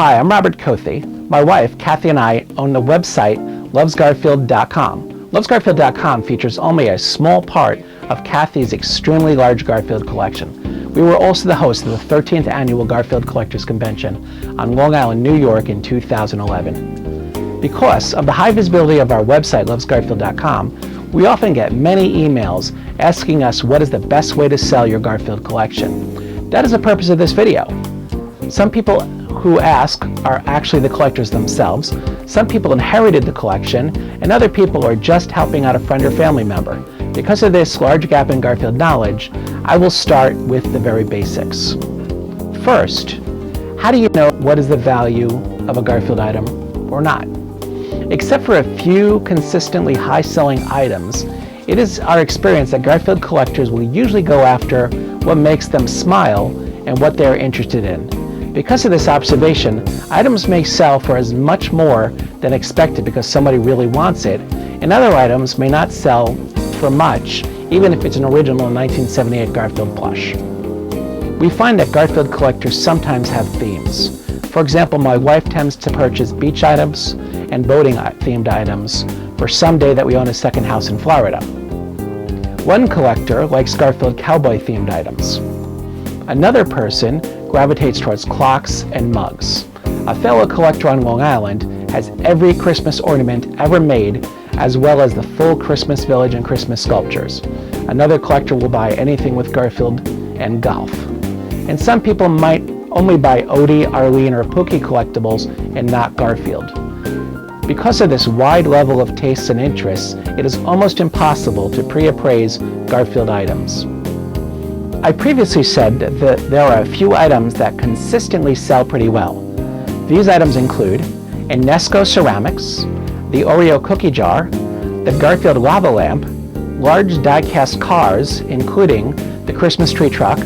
Hi, I'm Robert Kothe. My wife, Kathy, and I own the website lovesgarfield.com. Lovesgarfield.com features only a small part of Kathy's extremely large Garfield collection. We were also the host of the 13th Annual Garfield Collectors Convention on Long Island, New York in 2011. Because of the high visibility of our website, lovesgarfield.com, we often get many emails asking us what is the best way to sell your Garfield collection. That is the purpose of this video. Some people who ask are actually the collectors themselves. Some people inherited the collection, and other people are just helping out a friend or family member. Because of this large gap in Garfield knowledge, I will start with the very basics. First, how do you know what is the value of a Garfield item or not? Except for a few consistently high-selling items, it is our experience that Garfield collectors will usually go after what makes them smile and what they are interested in. Because of this observation, items may sell for as much more than expected because somebody really wants it, and other items may not sell for much, even if it's an original 1978 Garfield plush. We find that Garfield collectors sometimes have themes. For example, my wife tends to purchase beach items and boating themed items for someday that we own a second house in Florida. One collector likes Garfield cowboy themed items. Another person gravitates towards clocks and mugs. A fellow collector on Long Island has every Christmas ornament ever made, as well as the full Christmas village and Christmas sculptures. Another collector will buy anything with Garfield and golf. And some people might only buy Odie, Arlene, or Pookie collectibles and not Garfield. Because of this wide level of tastes and interests, it is almost impossible to pre-appraise Garfield items. I previously said that there are a few items that consistently sell pretty well. These items include Enesco ceramics, the Oreo cookie jar, the Garfield lava lamp, large die-cast cars, including the Christmas tree truck,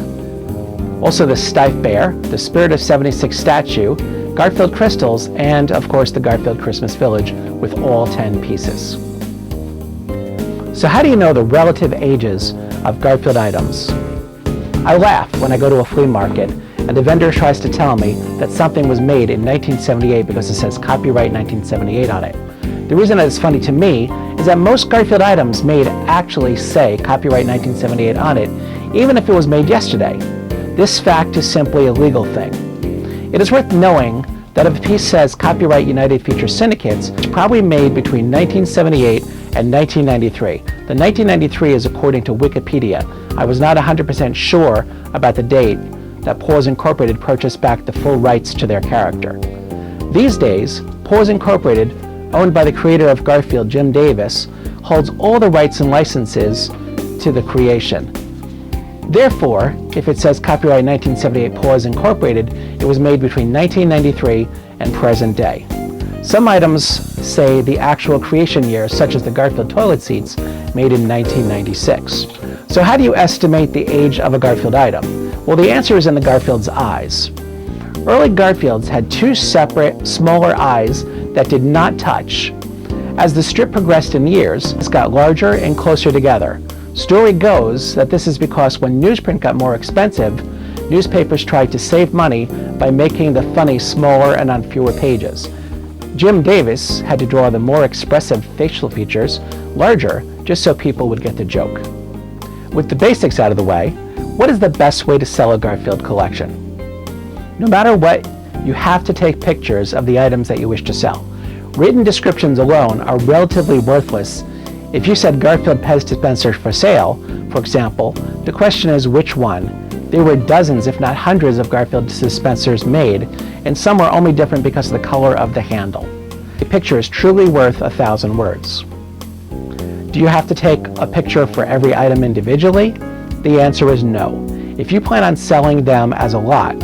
also the Stiff Bear, the Spirit of 76 statue, Garfield crystals, and of course the Garfield Christmas Village with all 10 pieces. So how do you know the relative ages of Garfield items? I laugh when I go to a flea market and the vendor tries to tell me that something was made in 1978 because it says copyright 1978 on it. The reason that it's funny to me is that most Garfield items made actually say copyright 1978 on it, even if it was made yesterday. This fact is simply a legal thing. It is worth knowing that if a piece says copyright United Feature Syndicates, it's probably made between 1978 and 1993. The 1993 is according to Wikipedia. I was not 100% sure about the date that Paws Incorporated purchased back the full rights to their character. These days, Paws Incorporated, owned by the creator of Garfield, Jim Davis, holds all the rights and licenses to the creation. Therefore, if it says copyright 1978 Paws Incorporated, it was made between 1993 and present day. Some items say the actual creation year, such as the Garfield toilet seats, made in 1996. So how do you estimate the age of a Garfield item? Well, the answer is in the Garfield's eyes. Early Garfields had two separate, smaller eyes that did not touch. As the strip progressed in years, it got larger and closer together. Story goes that this is because when newsprint got more expensive, newspapers tried to save money by making the funny smaller and on fewer pages. Jim Davis had to draw the more expressive facial features larger just so people would get the joke. With the basics out of the way, what is the best way to sell a Garfield collection? No matter what, you have to take pictures of the items that you wish to sell. Written descriptions alone are relatively worthless. If you said Garfield Pez dispenser for sale, for example, the question is which one? There were dozens, if not hundreds, of Garfield dispensers made, and some were only different because of the color of the handle. A picture is truly worth 1,000 words. Do you have to take a picture for every item individually? The answer is no. If you plan on selling them as a lot.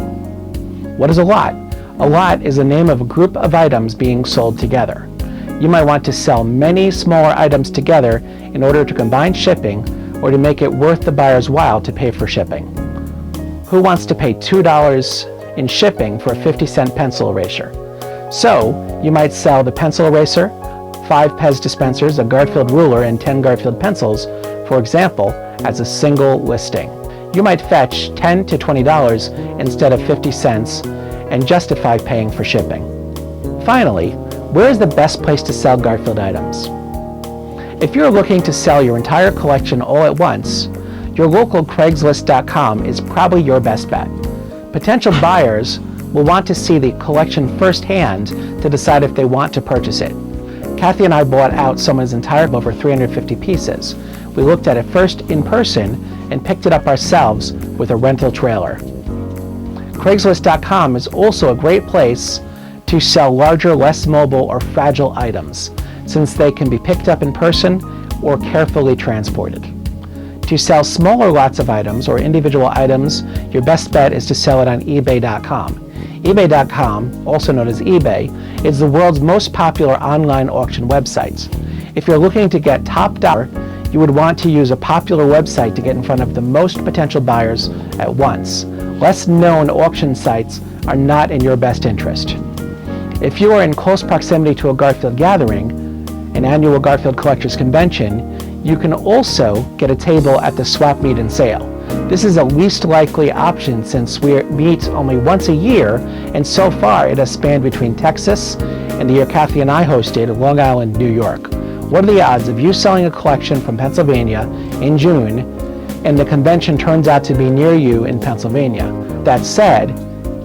What is a lot? A lot is the name of a group of items being sold together. You might want to sell many smaller items together in order to combine shipping or to make it worth the buyer's while to pay for shipping. Who wants to pay $2 in shipping for a 50-cent pencil eraser? So, you might sell the pencil eraser, 5 Pez dispensers, a Garfield ruler, and 10 Garfield pencils, for example, as a single listing. You might fetch $10 to $20 instead of 50 cents and justify paying for shipping. Finally, where is the best place to sell Garfield items? If you're looking to sell your entire collection all at once, your local Craigslist.com is probably your best bet. Potential buyers will want to see the collection firsthand to decide if they want to purchase it. Kathy and I bought out someone's entire over 350 pieces. We looked at it first in person and picked it up ourselves with a rental trailer. Craigslist.com is also a great place to sell larger, less mobile or fragile items, since they can be picked up in person or carefully transported. To sell smaller lots of items or individual items, your best bet is to sell it on eBay.com. eBay.com, also known as eBay, is the world's most popular online auction website. If you're looking to get top dollar, you would want to use a popular website to get in front of the most potential buyers at once. Less known auction sites are not in your best interest. If you are in close proximity to a Garfield gathering, an annual Garfield Collectors Convention, you can also get a table at the swap meet and sale. This is a least likely option since we meet only once a year, and so far it has spanned between Texas and the year Kathy and I hosted Long Island, New York. What are the odds of you selling a collection from Pennsylvania in June and the convention turns out to be near you in Pennsylvania? That said,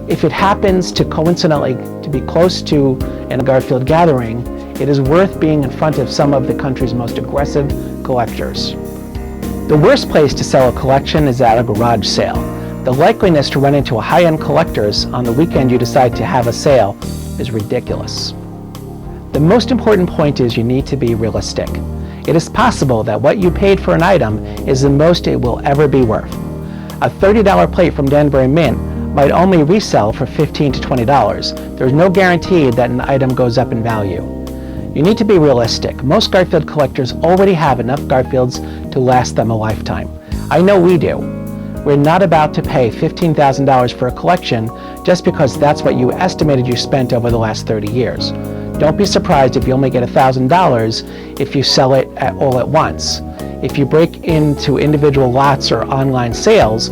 if it happens to coincidentally to be close to a Garfield gathering, it is worth being in front of some of the country's most aggressive collectors. The worst place to sell a collection is at a garage sale. The likeliness to run into a high-end collectors on the weekend you decide to have a sale is ridiculous. The most important point is you need to be realistic. It is possible that what you paid for an item is the most it will ever be worth. A $30 plate from Danbury Mint might only resell for $15 to $20. There's no guarantee that an item goes up in value. You need to be realistic. Most Garfield collectors already have enough Garfields to last them a lifetime. I know we do. We're not about to pay $15,000 for a collection just because that's what you estimated you spent over the last 30 years. Don't be surprised if you only get $1,000 if you sell it all at once. If you break into individual lots or online sales,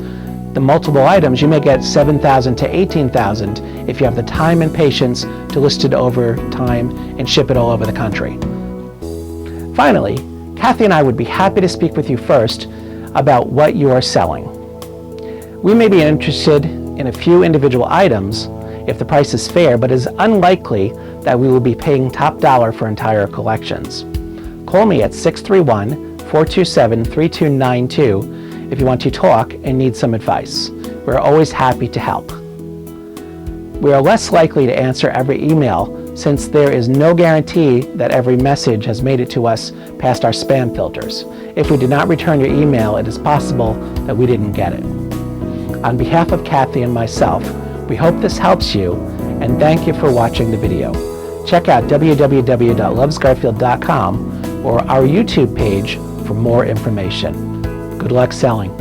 the multiple items, you may get $7,000 to $18,000 if you have the time and patience to list it over time and ship it all over the country. Finally, Kathy and I would be happy to speak with you first about what you are selling. We may be interested in a few individual items if the price is fair, but it is unlikely that we will be paying top dollar for entire collections. Call me at 631-427-3292 if you want to talk and need some advice. We're always happy to help. We are less likely to answer every email since there is no guarantee that every message has made it to us past our spam filters. If we did not return your email, it is possible that we didn't get it. On behalf of Kathy and myself, we hope this helps you and thank you for watching the video. Check out www.lovesgarfield.com or our YouTube page for more information. Good luck selling.